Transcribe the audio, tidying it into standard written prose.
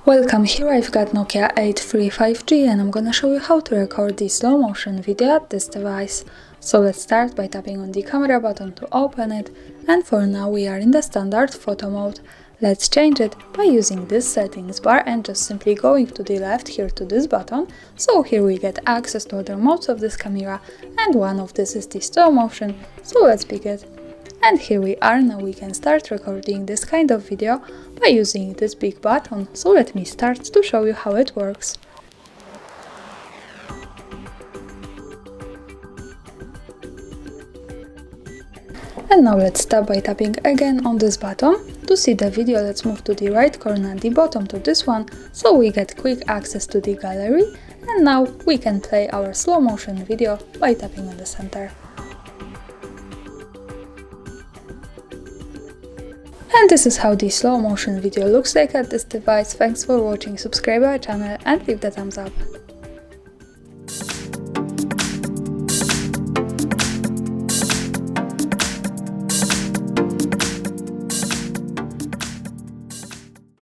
Welcome, here I've got Nokia 8.3 5G and I'm gonna show you how to record the slow motion video at this device. So let's start by tapping on the camera button to open it, and for now we are in the standard photo mode. Let's change it by using this settings bar and just simply going to the left here to this button. So here we get access to other modes of this camera, and one of this is the slow motion, so let's pick it. And here we are, now we can start recording this kind of video by using this big button, so let me start to show you how it works. And now let's start by tapping again on this button. To see the video, let's move to the right corner at the bottom to this one, so we get quick access to the gallery, and now we can play our slow motion video by tapping on the center. And this is how the slow motion video looks like at this device. Thanks for watching, subscribe our channel and leave the thumbs up.